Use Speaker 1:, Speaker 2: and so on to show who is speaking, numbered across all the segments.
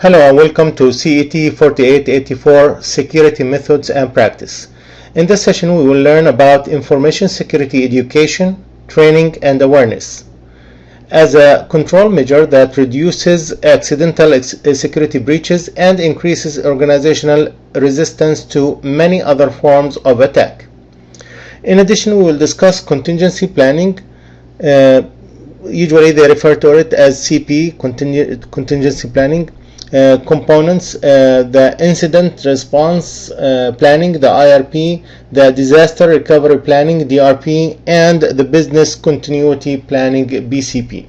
Speaker 1: Hello and welcome to CET 4884 Security Methods and Practice. In this session we will learn about information security education, training and awareness as a control measure that reduces accidental security breaches and increases organizational resistance to many other forms of attack. In addition, we will discuss contingency planning. Usually they refer to it as CP, contingency planning. Components, the incident response planning, the IRP, the disaster recovery planning, DRP, and the business continuity planning, BCP.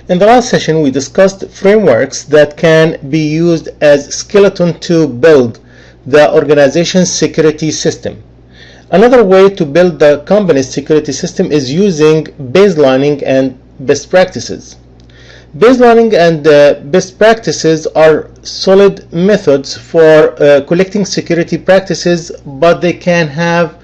Speaker 1: In the last session we discussed frameworks that can be used as skeleton to build the organization's security system. Another way to build the company's security system is using baselining and best practices. Baselining and best practices are solid methods for collecting security practices, but they can have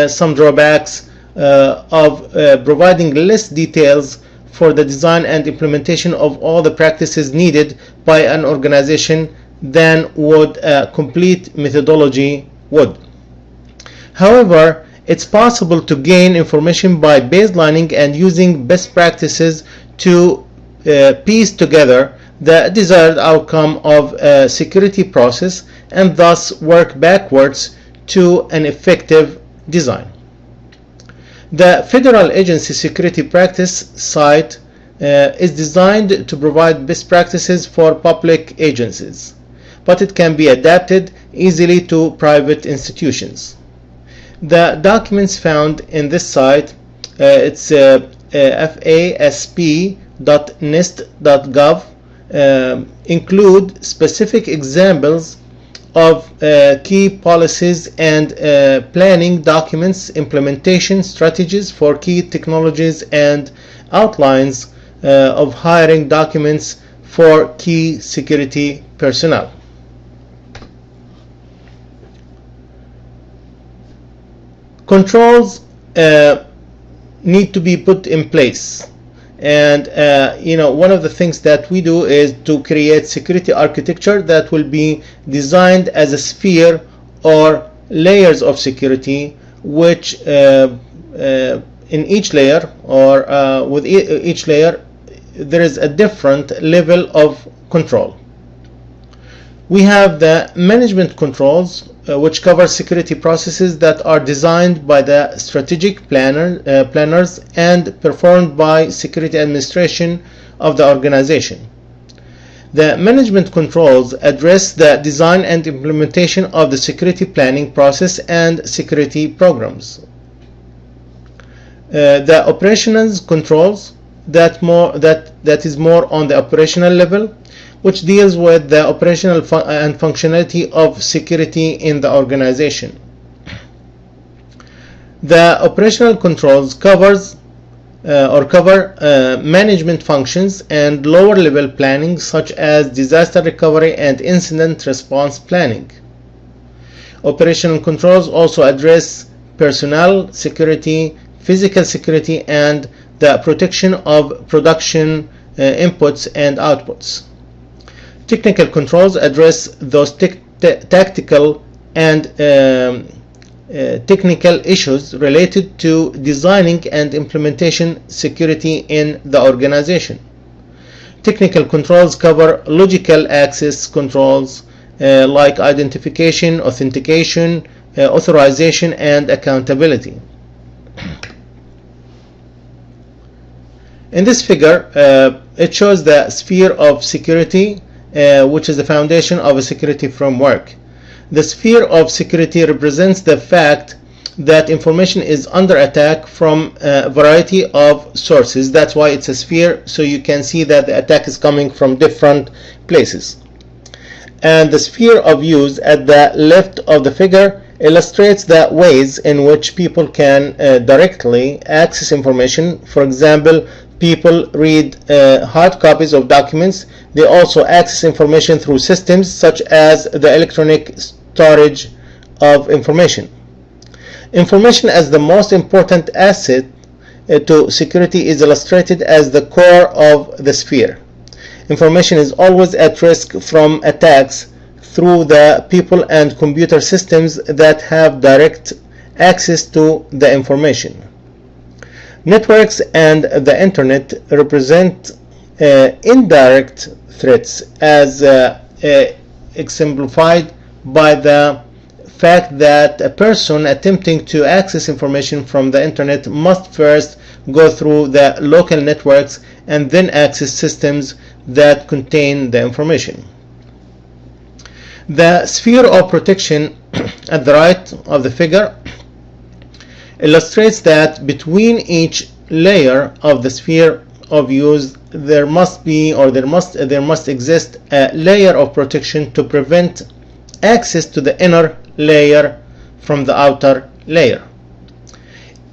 Speaker 1: some drawbacks of providing less details for the design and implementation of all the practices needed by an organization than would a complete methodology would. However, it's possible to gain information by baselining and using best practices to piece together the desired outcome of a security process and thus work backwards to an effective design. The Federal Agency Security Practice site is designed to provide best practices for public agencies, but it can be adapted easily to private institutions. The documents found in this site, it's fasp.nist.gov, include specific examples of key policies and planning documents, implementation strategies for key technologies, and outlines of hiring documents for key security personnel. Controls need to be put in place, and one of the things that we do is to create security architecture that will be designed as a sphere or layers of security, which in each layer or with each layer there is a different level of control. We have the management controls, which cover security processes that are designed by the strategic planners and performed by security administration of the organization. The management controls address the design and implementation of the security planning process and security programs. The operational controls that is more on the operational level, which deals with the operational and functionality of security in the organization. The operational controls cover management functions and lower level planning, such as disaster recovery and incident response planning. Operational controls also address personnel security, physical security, and the protection of production inputs and outputs. Technical controls address those tactical and technical issues related to designing and implementation security in the organization. Technical controls cover logical access controls like identification, authentication, authorization, and accountability. In this figure, it shows the sphere of security, which is the foundation of a security framework. The sphere of security represents the fact that information is under attack from a variety of sources. That's why it's a sphere, so you can see that the attack is coming from different places. And the sphere of use at the left of the figure illustrates the ways in which people can directly access information. For example, people read hard copies of documents. They also access information through systems such as the electronic storage of information. Information as the most important asset to security is illustrated as the core of the sphere. Information is always at risk from attacks through the people and computer systems that have direct access to the information. Networks and the internet represent indirect threats, as exemplified by the fact that a person attempting to access information from the internet must first go through the local networks and then access systems that contain the information. The sphere of protection at the right of the figure illustrates that between each layer of the sphere of use there must exist a layer of protection to prevent access to the inner layer from the outer layer.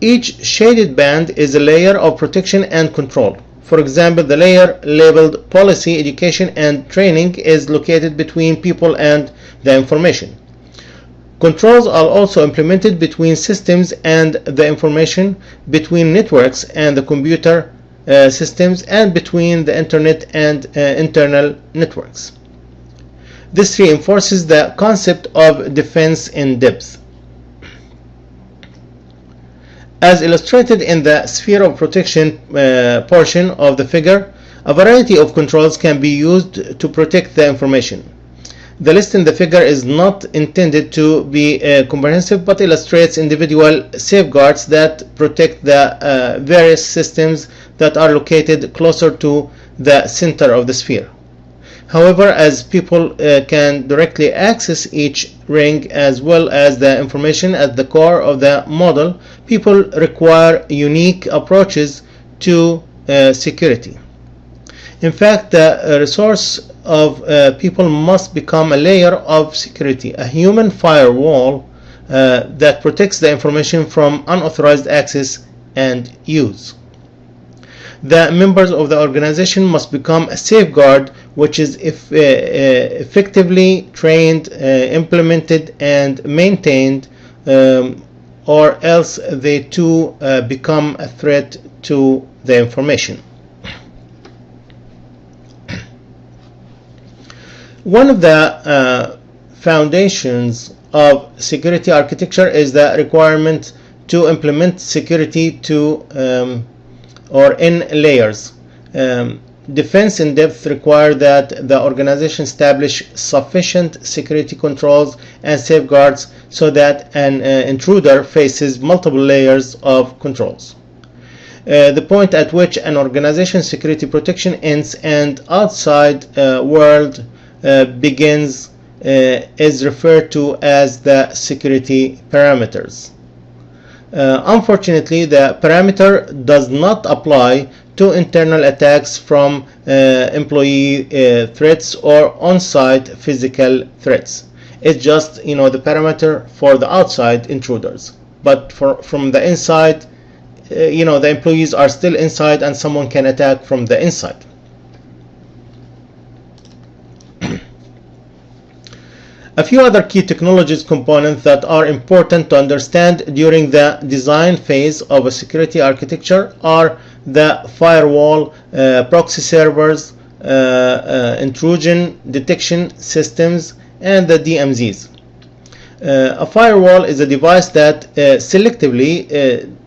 Speaker 1: Each shaded band is a layer of protection and control. For example, the layer labeled policy, education, and training is located between people and the information. Controls are also implemented between systems and the information, between networks and the computer systems, and between the internet and internal networks. This reinforces the concept of defense in depth. As illustrated in the sphere of protection portion of the figure, a variety of controls can be used to protect the information. The list in the figure is not intended to be comprehensive, but illustrates individual safeguards that protect the various systems that are located closer to the center of the sphere. However, as people can directly access each ring as well as the information at the core of the model, people require unique approaches to security. In fact, the resource of people must become a layer of security, a human firewall that protects the information from unauthorized access and use. The members of the organization must become a safeguard which is effectively trained, implemented, and maintained, or else they too become a threat to the information. One of the foundations of security architecture is the requirement to implement security or in layers. Defense in depth require that the organization establish sufficient security controls and safeguards so that an intruder faces multiple layers of controls. The point at which an organization's security protection ends and outside world begins is referred to as the security parameters. Unfortunately, the parameter does not apply to internal attacks from employee threats or on-site physical threats. It's just, the parameter for the outside intruders. But from the inside, the employees are still inside and someone can attack from the inside. A few other key technologies components that are important to understand during the design phase of a security architecture are the firewall, proxy servers, intrusion detection systems, and the DMZs. A firewall is a device that selectively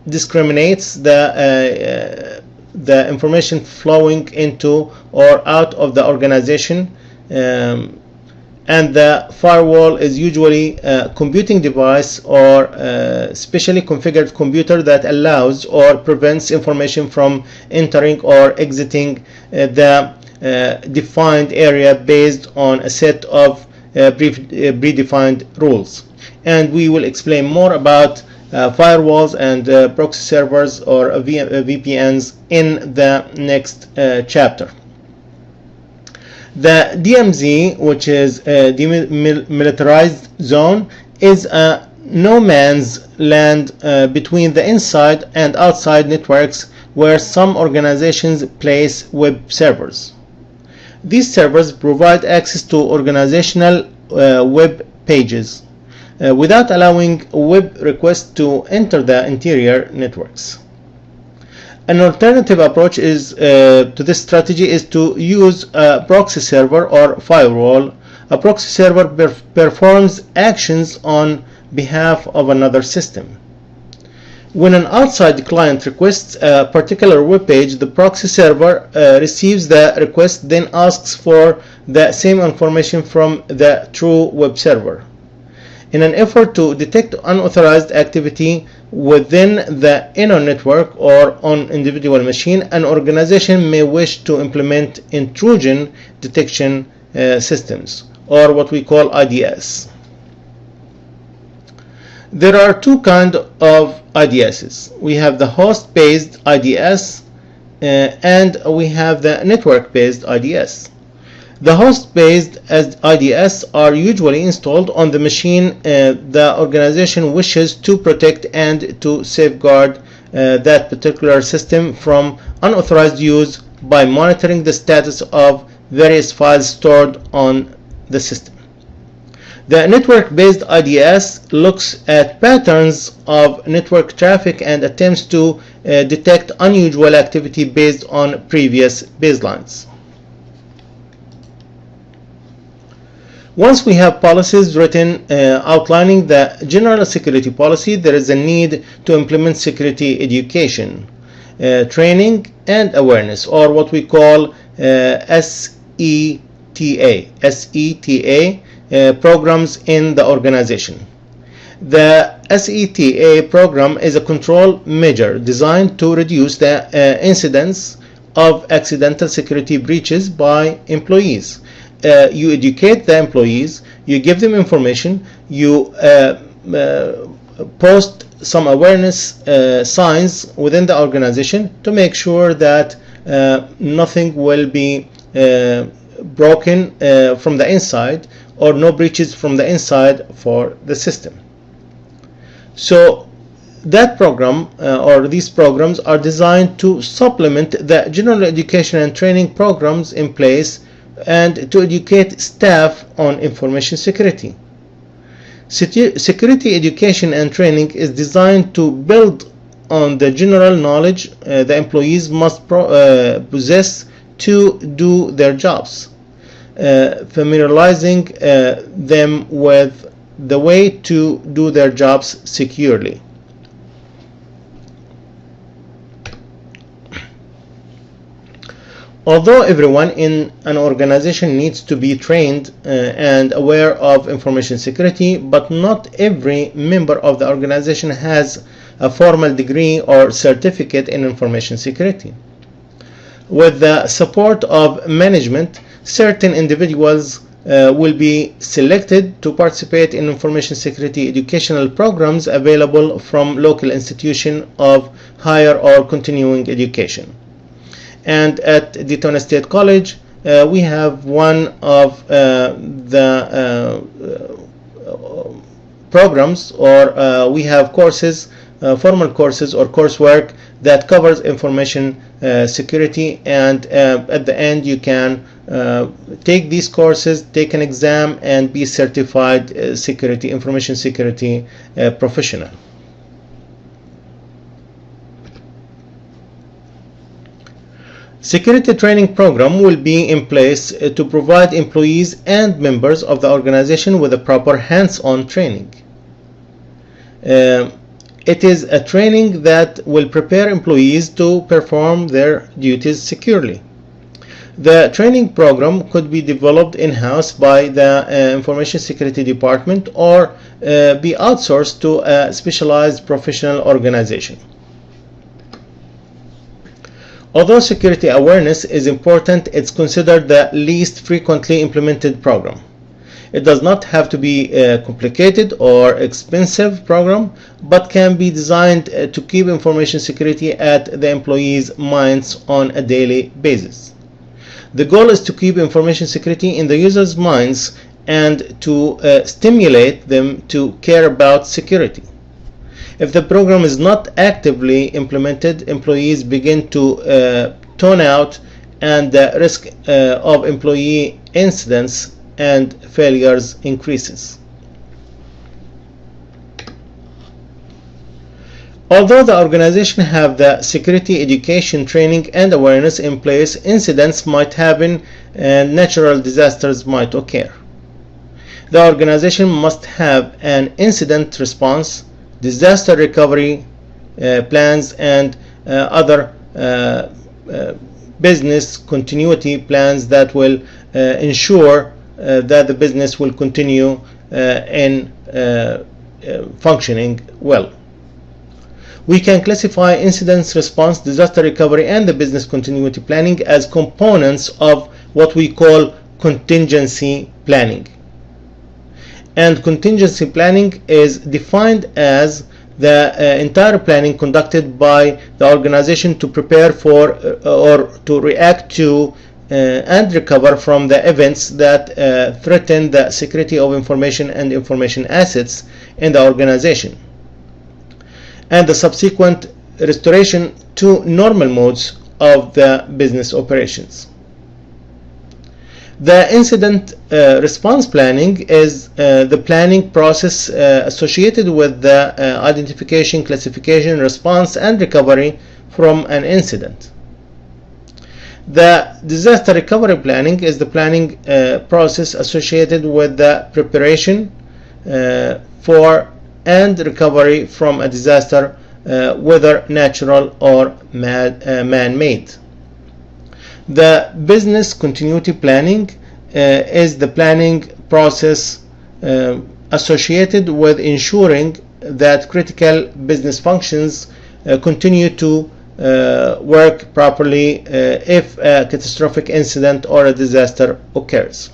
Speaker 1: discriminates the information flowing into or out of the organization. And the firewall is usually a computing device or a specially configured computer that allows or prevents information from entering or exiting the defined area based on a set of predefined rules. And we will explain more about firewalls and proxy servers or VPNs in the next chapter. The DMZ, which is a demilitarized zone, is a no man's land between the inside and outside networks where some organizations place web servers. These servers provide access to organizational web pages without allowing web requests to enter the interior networks. An alternative approach is to this strategy is to use a proxy server or firewall. A proxy server performs actions on behalf of another system. When an outside client requests a particular web page, the proxy server receives the request, then asks for the same information from the true web server. In an effort to detect unauthorized activity within the inner network or on individual machine, an organization may wish to implement intrusion detection systems, or what we call IDS. There are two kinds of IDSs. We have the host-based IDS and we have the network-based IDS. The host-based IDS are usually installed on the machine the organization wishes to protect and to safeguard that particular system from unauthorized use by monitoring the status of various files stored on the system. The network-based IDS looks at patterns of network traffic and attempts to detect unusual activity based on previous baselines. Once we have policies written outlining the general security policy, there is a need to implement security education, training, and awareness, or what we call SETA programs in the organization. The SETA program is a control measure designed to reduce the incidence of accidental security breaches by employees. You educate the employees, you give them information, you post some awareness signs within the organization to make sure that nothing will be broken from the inside, or no breaches from the inside for the system. So that program or these programs are designed to supplement the general education and training programs in place and to educate staff on information security. Security education and training is designed to build on the general knowledge the employees must possess to do their jobs, familiarizing them with the way to do their jobs securely. Although everyone in an organization needs to be trained and aware of information security, but not every member of the organization has a formal degree or certificate in information security. With the support of management, certain individuals will be selected to participate in information security educational programs available from local institutions of higher or continuing education. And at Daytona State College, we have one of the programs, or we have courses, formal courses or coursework that covers information security, and at the end you can take these courses, take an exam, and be certified information security professional. Security training program will be in place to provide employees and members of the organization with a proper hands-on training. It is a training that will prepare employees to perform their duties securely. The training program could be developed in-house by the Information Security Department or be outsourced to a specialized professional organization. Although security awareness is important, it's considered the least frequently implemented program. It does not have to be a complicated or expensive program, but can be designed to keep information security at the employees' minds on a daily basis. The goal is to keep information security in the users' minds and to stimulate them to care about security. If the program is not actively implemented, employees begin to tune out, and the risk of employee incidents and failures increases. Although the organization have the security education, training, and awareness in place, incidents might happen and natural disasters might occur. The organization must have an incident response, disaster recovery plans, and other business continuity plans that will ensure that the business will continue in functioning well. We can classify incident response, disaster recovery, and the business continuity planning as components of what we call contingency planning. And contingency planning is defined as the entire planning conducted by the organization to prepare for or to react to and recover from the events that threaten the security of information and information assets in the organization, and the subsequent restoration to normal modes of the business operations. The incident response planning is the planning process associated with the identification, classification, response, and recovery from an incident. The disaster recovery planning is the planning process associated with the preparation for and recovery from a disaster, whether natural or man-made. The business continuity planning is the planning process associated with ensuring that critical business functions continue to work properly if a catastrophic incident or a disaster occurs.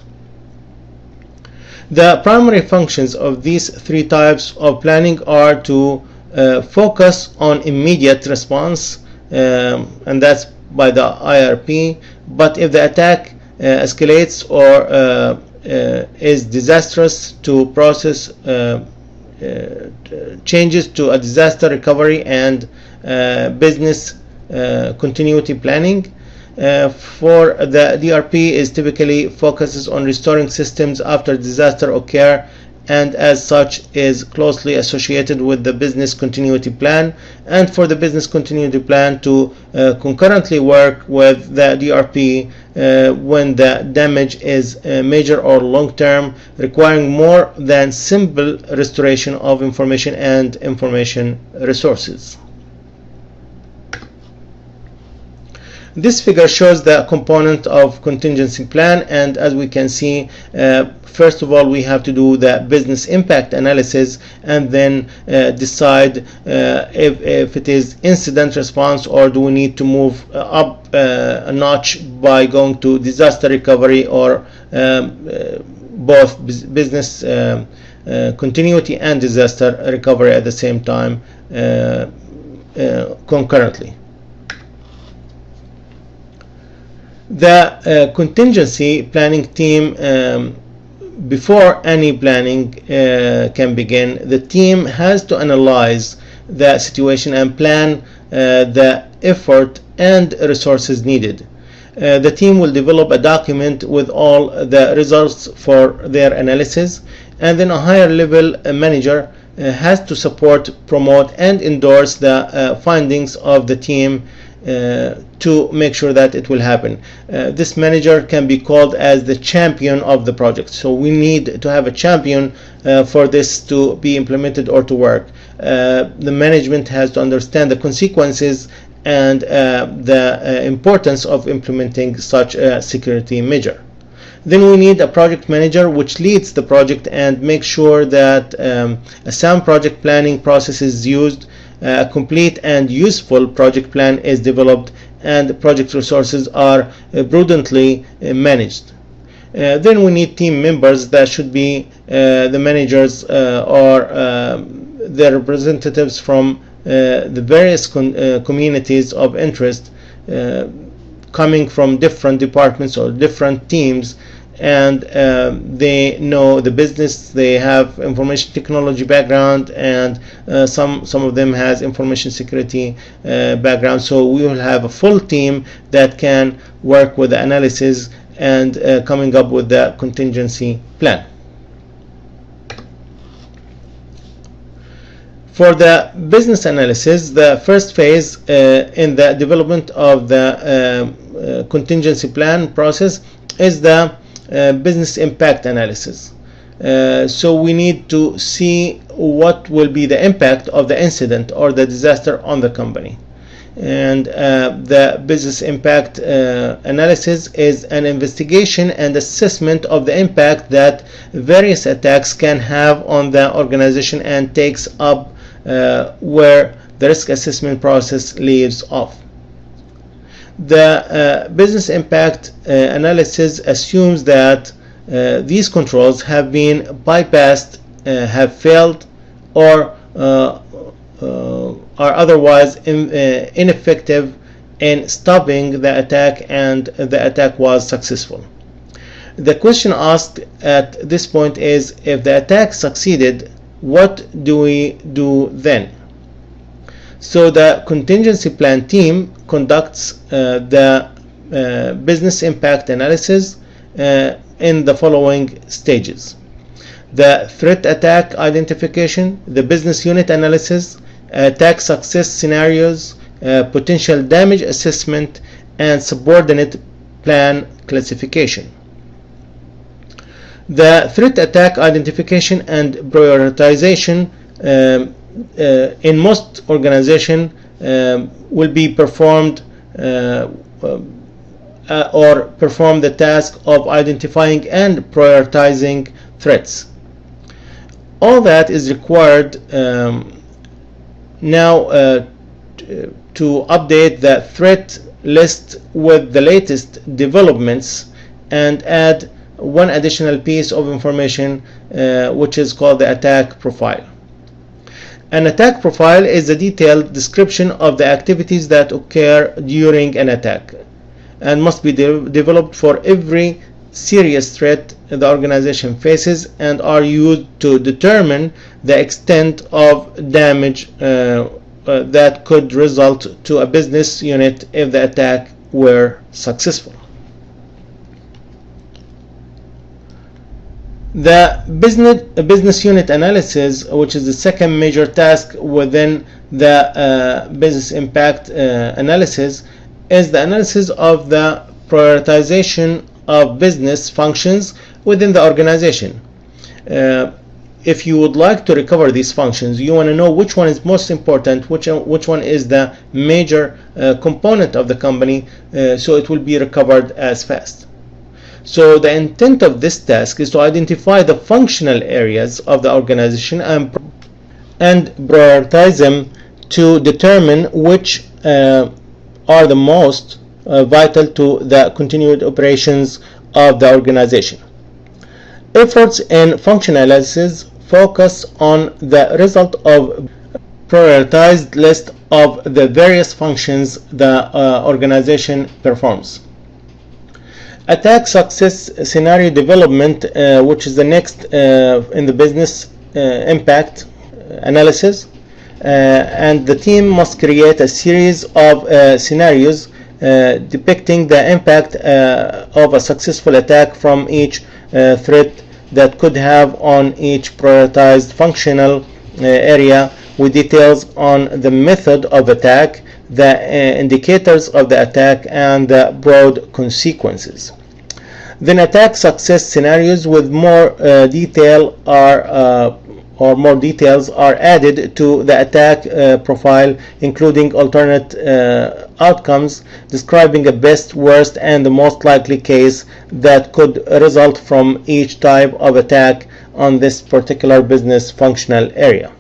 Speaker 1: The primary functions of these three types of planning are to focus on immediate response, and that's by the IRP, but if the attack escalates or is disastrous, to process changes to a disaster recovery and business continuity planning. For the DRP is typically focuses on restoring systems after disaster occur, and as such is closely associated with the business continuity plan, and for the business continuity plan to concurrently work with the DRP when the damage is major or long-term, requiring more than simple restoration of information and information resources. This figure shows the component of contingency plan, and as we can see, first of all we have to do the business impact analysis and then decide if it is incident response or do we need to move up a notch by going to disaster recovery, or both business continuity and disaster recovery at the same time concurrently. The contingency planning team, before any planning can begin, the team has to analyze the situation and plan the effort and resources needed. The team will develop a document with all the results for their analysis, and then a higher level manager has to support, promote, and endorse the findings of the team to make sure that it will happen. This manager can be called as the champion of the project. So we need to have a champion for this to be implemented or to work. The management has to understand the consequences and the importance of implementing such a security measure. Then we need a project manager which leads the project and makes sure that a sound project planning process is used, a complete and useful project plan is developed, and project resources are prudently managed. Then we need team members that should be the managers or the representatives from the various communities of interest coming from different departments or different teams, and they know the business, they have information technology background, and some of them has information security background. So we will have a full team that can work with the analysis and coming up with the contingency plan. For the business analysis, the first phase in the development of the contingency plan process is the business impact analysis. So we need to see what will be the impact of the incident or the disaster on the company. And the business impact analysis is an investigation and assessment of the impact that various attacks can have on the organization, and takes up where the risk assessment process leaves off. The business impact analysis assumes that these controls have been bypassed, have failed, or are otherwise ineffective in stopping the attack, and the attack was successful. The question asked at this point is, if the attack succeeded, what do we do then? So the contingency plan team conducts the business impact analysis in the following stages: the threat attack identification, the business unit analysis, attack success scenarios, potential damage assessment, and subordinate plan classification. The threat attack identification and prioritization in most organizations will be performed or perform the task of identifying and prioritizing threats. All that is required now to update the threat list with the latest developments, and add one additional piece of information which is called the attack profile. An attack profile is a detailed description of the activities that occur during an attack, and must be developed for every serious threat the organization faces, and are used to determine the extent of damage that could result to a business unit if the attack were successful. The business unit analysis, which is the second major task within the business impact analysis, is the analysis of the prioritization of business functions within the organization. If you would like to recover these functions, you want to know which one is most important, which one is the major component of the company, so it will be recovered as fast. So the intent of this task is to identify the functional areas of the organization and prioritize them to determine which are the most vital to the continued operations of the organization. Efforts in function analysis focus on the result of prioritized list of the various functions the organization performs. Attack success scenario development, which is the next in the business impact analysis, and the team must create a series of scenarios depicting the impact of a successful attack from each threat that could have on each prioritized functional area, with details on the method of attack, the indicators of the attack, and the broad consequences. Then attack success scenarios with more details are added to the attack profile, including alternate outcomes describing a best, worst, and the most likely case that could result from each type of attack on this particular business functional area.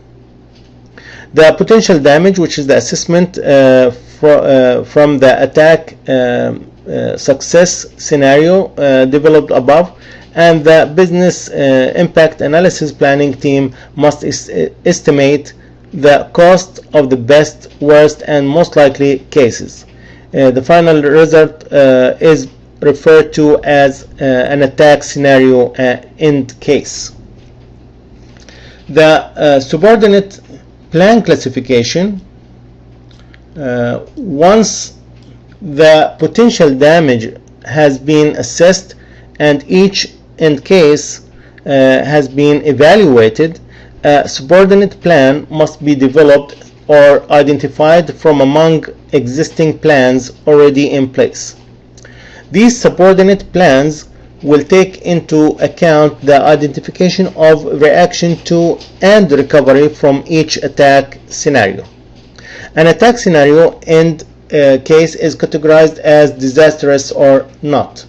Speaker 1: The potential damage, which is the assessment from the attack success scenario developed above, and the business impact analysis planning team must estimate the cost of the best, worst, and most likely cases. The final result is referred to as an attack scenario end case. The subordinate plan classification, once the potential damage has been assessed and each end case has been evaluated, a subordinate plan must be developed or identified from among existing plans already in place. These subordinate plans will take into account the identification of reaction to and recovery from each attack scenario. An attack scenario in case is categorized as disastrous or not.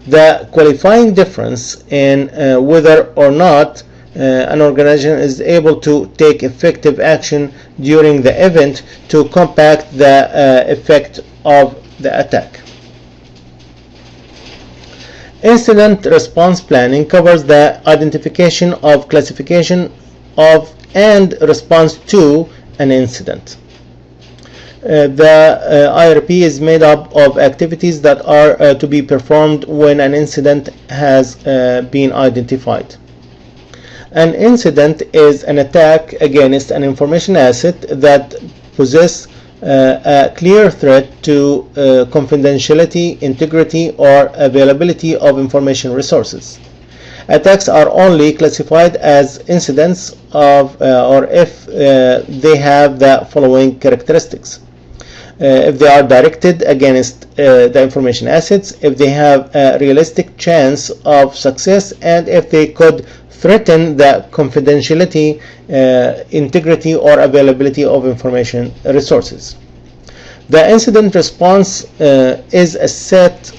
Speaker 1: The qualifying difference in whether or not an organization is able to take effective action during the event to combat the effect of the attack. Incident response planning covers the identification of, classification of, and response to an incident. The IRP is made up of activities that are to be performed when an incident has been identified. An incident is an attack against an information asset that possesses a clear threat to confidentiality, integrity, or availability of information resources. Attacks are only classified as incidents or if they have the following characteristics. If they are directed against the information assets, if they have a realistic chance of success, and if they could threaten the confidentiality, integrity, or availability of information resources. The incident response is a set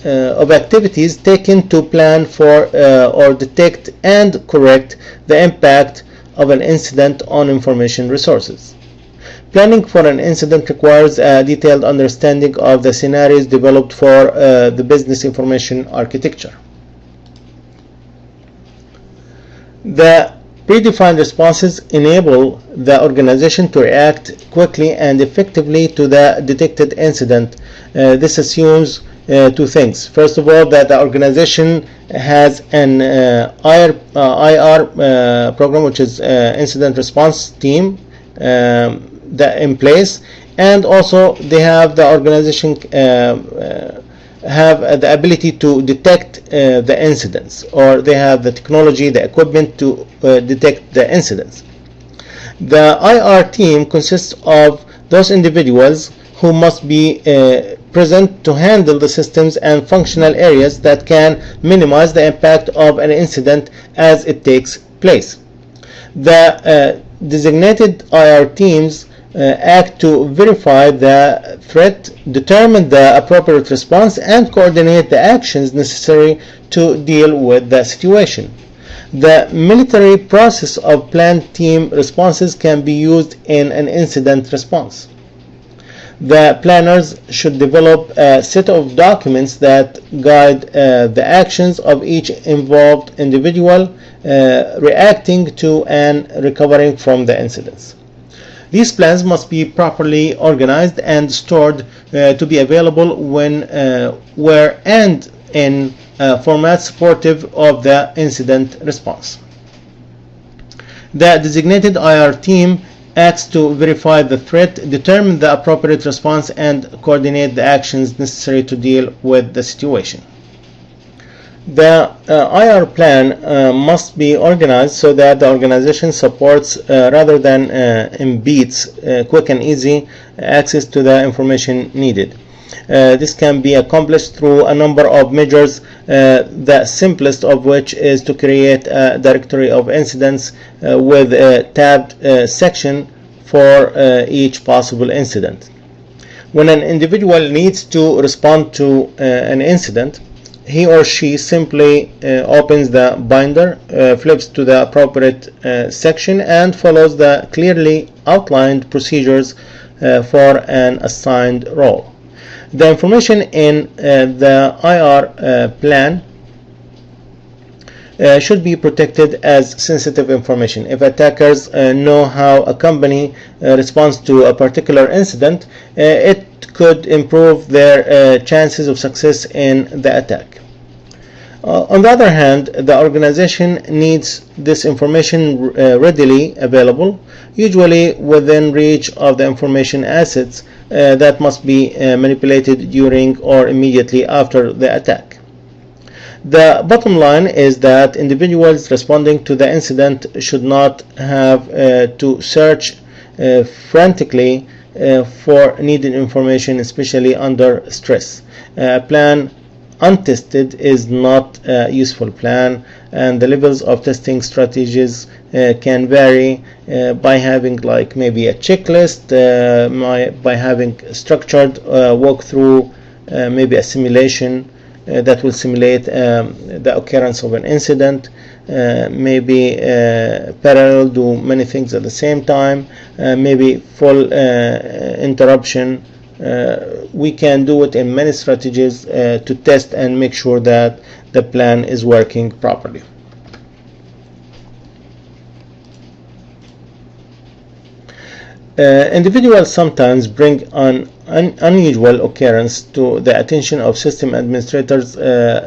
Speaker 1: of activities taken to plan for or detect and correct the impact of an incident on information resources. Planning for an incident requires a detailed understanding of the scenarios developed for the business information architecture. The predefined responses enable the organization to react quickly and effectively to the detected incident. This assumes two things. First of all, that the organization has an IR program, which is incident response team, in place, and also they have the organization have the ability to detect the incidents, or they have the technology, the equipment to detect the incidents. The IR team consists of those individuals who must be present to handle the systems and functional areas that can minimize the impact of an incident as it takes place. The designated IR teams act to verify the threat, determine the appropriate response, and coordinate the actions necessary to deal with the situation. The military process of planned team responses can be used in an incident response. The planners should develop a set of documents that guide the actions of each involved individual reacting to and recovering from the incidents. These plans must be properly organized and stored to be available when, where, and in formats supportive of the incident response. The designated IR team acts to verify the threat, determine the appropriate response, and coordinate the actions necessary to deal with the situation. The IR plan must be organized so that the organization supports rather than impedes quick and easy access to the information needed. This can be accomplished through a number of measures, the simplest of which is to create a directory of incidents with a tabbed section for each possible incident. When an individual needs to respond to an incident, he or she simply opens the binder, flips to the appropriate section, and follows the clearly outlined procedures for an assigned role. The information in the IR plan should be protected as sensitive information. If attackers know how a company responds to a particular incident, it could improve their chances of success in the attack. On the other hand, the organization needs this information readily available, usually within reach of the information assets that must be manipulated during or immediately after the attack. The bottom line is that individuals responding to the incident should not have to search frantically for needed information, especially under stress. A plan untested is not a useful plan, and the levels of testing strategies can vary by having like maybe a checklist, by having structured walkthrough, maybe a simulation that will simulate the occurrence of an incident, maybe parallel do many things at the same time, maybe full interruption. We can do it in many strategies to test and make sure that the plan is working properly. Individuals sometimes bring an unusual occurrence to the attention of system administrators,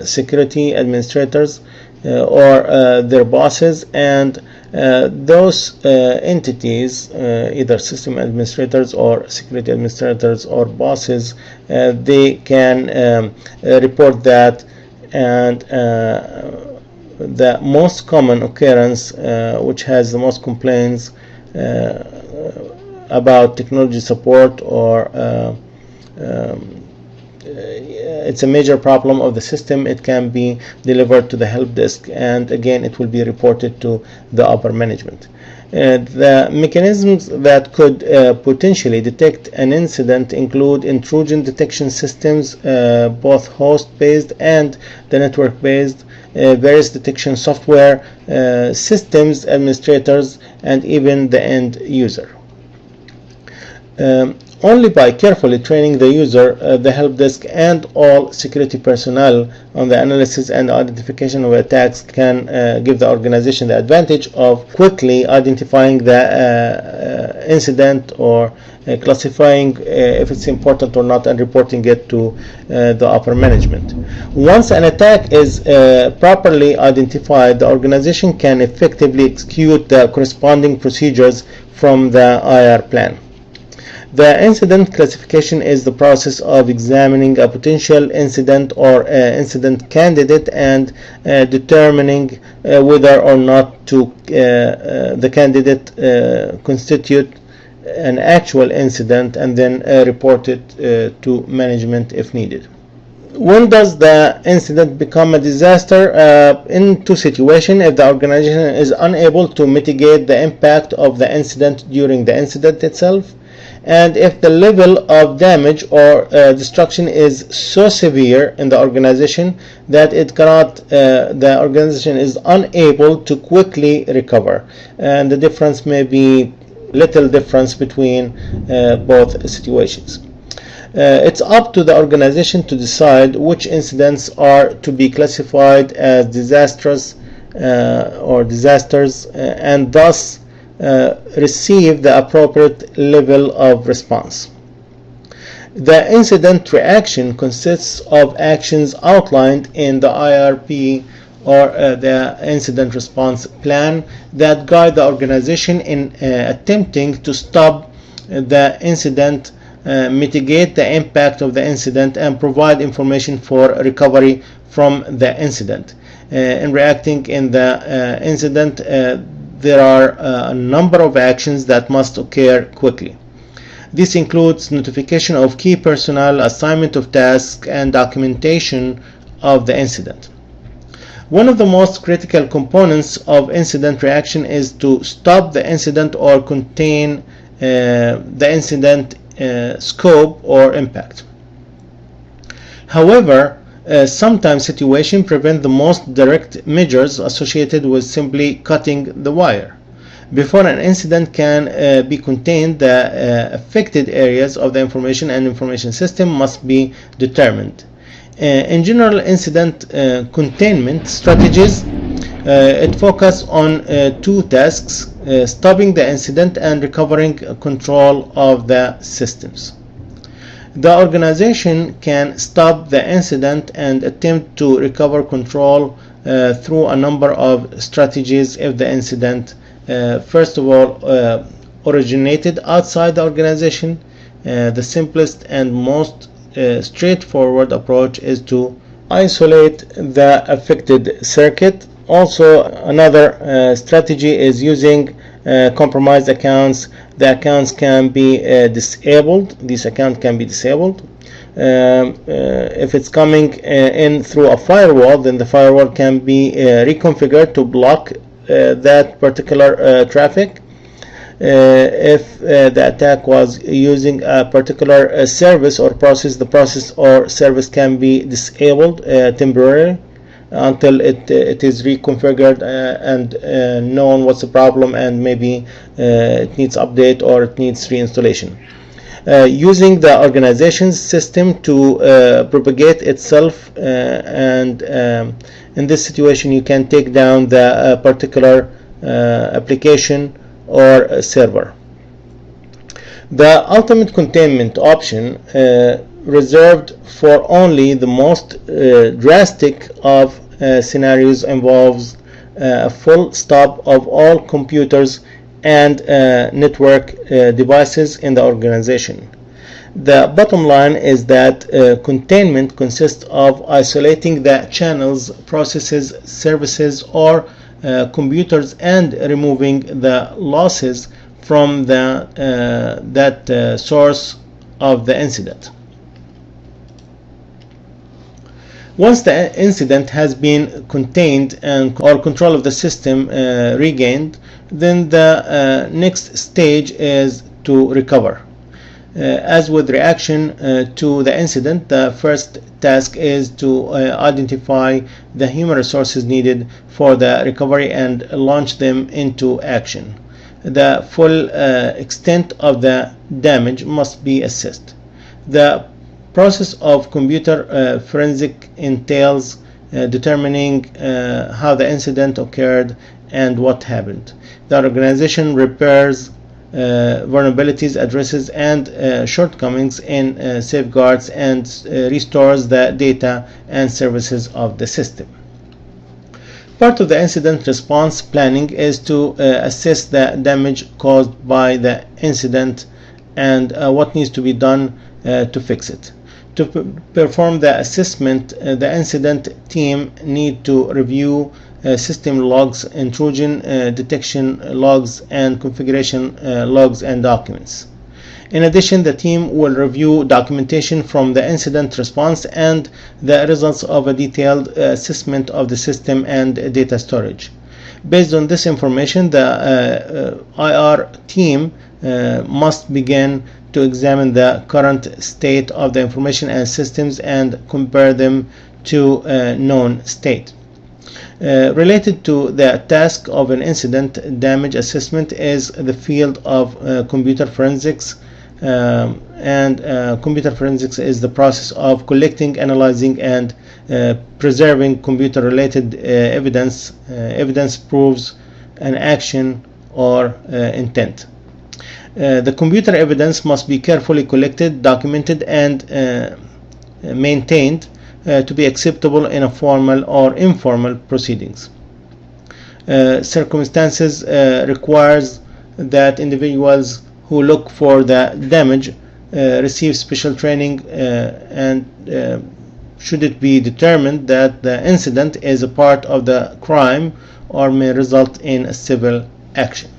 Speaker 1: security administrators, or their bosses, and those entities, either system administrators or security administrators or bosses, they can report that, and the most common occurrence, which has the most complaints about technology support, or it's a major problem of the system, it can be delivered to the help desk, and again it will be reported to the upper management. The mechanisms that could potentially detect an incident include intrusion detection systems, both host-based and the network-based, various detection software, systems administrators, and even the end user. Only by carefully training the user, the help desk, and all security personnel on the analysis and identification of attacks can give the organization the advantage of quickly identifying the incident, or classifying if it's important or not, and reporting it to the upper management. Once an attack is properly identified, the organization can effectively execute the corresponding procedures from the IR plan. The incident classification is the process of examining a potential incident or incident candidate and determining whether or not the candidate constitute an actual incident, and then report it to management if needed. When does the incident become a disaster? In two situations: if the organization is unable to mitigate the impact of the incident during the incident itself, and if the level of damage or destruction is so severe in the organization that it cannot, the organization is unable to quickly recover. And the difference may be little difference between both situations. It's up to the organization to decide which incidents are to be classified as disastrous or disasters, and thus receive the appropriate level of response. The incident reaction consists of actions outlined in the IRP, or the incident response plan, that guide the organization in attempting to stop the incident, mitigate the impact of the incident, and provide information for recovery from the incident. In reacting in the incident, there are a number of actions that must occur quickly. This includes notification of key personnel, assignment of tasks, and documentation of the incident. One of the most critical components of incident reaction is to stop the incident or contain the incident scope or impact. However, sometimes situations prevent the most direct measures associated with simply cutting the wire. Before an incident can be contained, the affected areas of the information and information system must be determined. In general, incident containment strategies it focuses on two tasks: stopping the incident and recovering control of the systems. The organization can stop the incident and attempt to recover control through a number of strategies if the incident, first of all, originated outside the organization. The simplest and most straightforward approach is to isolate the affected circuit. Also, another strategy is using compromised accounts. The accounts can be disabled. This account can be disabled. If it's coming in through a firewall, then the firewall can be reconfigured to block that particular traffic. If the attack was using a particular service or process, the process or service can be disabled temporarily until it is reconfigured and known what's the problem, and maybe it needs update or it needs reinstallation. Using the organization system to propagate itself, and in this situation you can take down the particular application or server. The ultimate containment option, reserved for only the most drastic of scenarios, involves a full stop of all computers and network devices in the organization. The bottom line is that containment consists of isolating the channels, processes, services, or computers, and removing the losses from that source of the incident. Once the incident has been contained and or control of the system regained, then the next stage is to recover. As with reaction to the incident, the first task is to identify the human resources needed for the recovery and launch them into action. The full extent of the damage must be assessed. The process of computer forensic entails determining how the incident occurred and what happened. The organization repairs vulnerabilities, addresses, and shortcomings in safeguards, and restores the data and services of the system. Part of the incident response planning is to assess the damage caused by the incident and what needs to be done to fix it. To perform the assessment, the incident team need to review system logs, intrusion detection logs, and configuration logs and documents. In addition, the team will review documentation from the incident response and the results of a detailed assessment of the system and data storage. Based on this information, the IR team must begin to examine the current state of the information and systems and compare them to a known state. Related to the task of an incident damage assessment is the field of computer forensics, and computer forensics is the process of collecting, analyzing, and preserving computer related evidence. Evidence proves an action or intent. The computer evidence must be carefully collected, documented, and maintained to be acceptable in a formal or informal proceedings. Circumstances requires that individuals who look for the damage receive special training, and should it be determined that the incident is a part of the crime or may result in a civil action.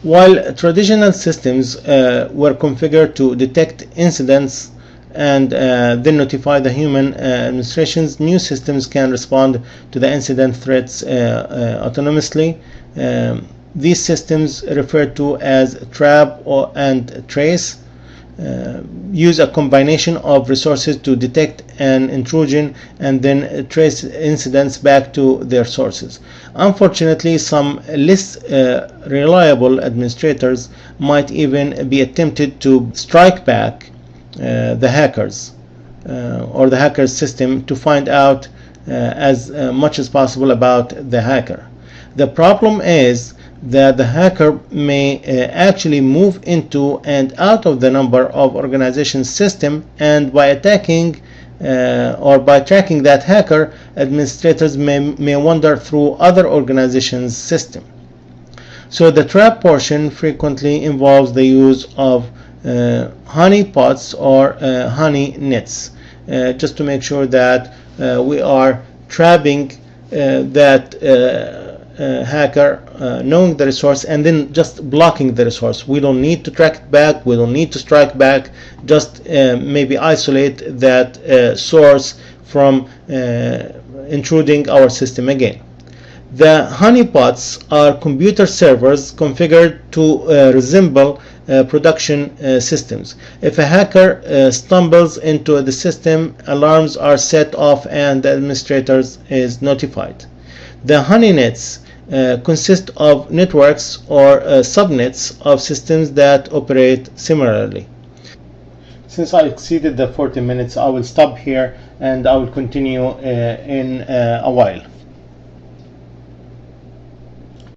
Speaker 1: While traditional systems were configured to detect incidents and then notify the human administrations, new systems can respond to the incident threats autonomously. These systems, referred to as trap and trace, use a combination of resources to detect an intrusion and then trace incidents back to their sources. Unfortunately, some less reliable administrators might even be attempted to strike back the hackers or the hacker's system to find out as much as possible about the hacker. The problem is that the hacker may actually move into and out of the number of organizations' system, and by attacking or by tracking that hacker, administrators may wander through other organizations' system. So the trap portion frequently involves the use of honey pots or honey nets, just to make sure that we are trapping that hacker, knowing the resource, and then just blocking the resource. We don't need to track it back, we don't need to strike back, just maybe isolate that source from intruding our system again. The honeypots are computer servers configured to resemble production systems. If a hacker stumbles into the system, alarms are set off and the administrator is notified. The honey-nets consist of networks or subnets of systems that operate similarly. Since I exceeded the 40 minutes, I will stop here and I will continue in a while.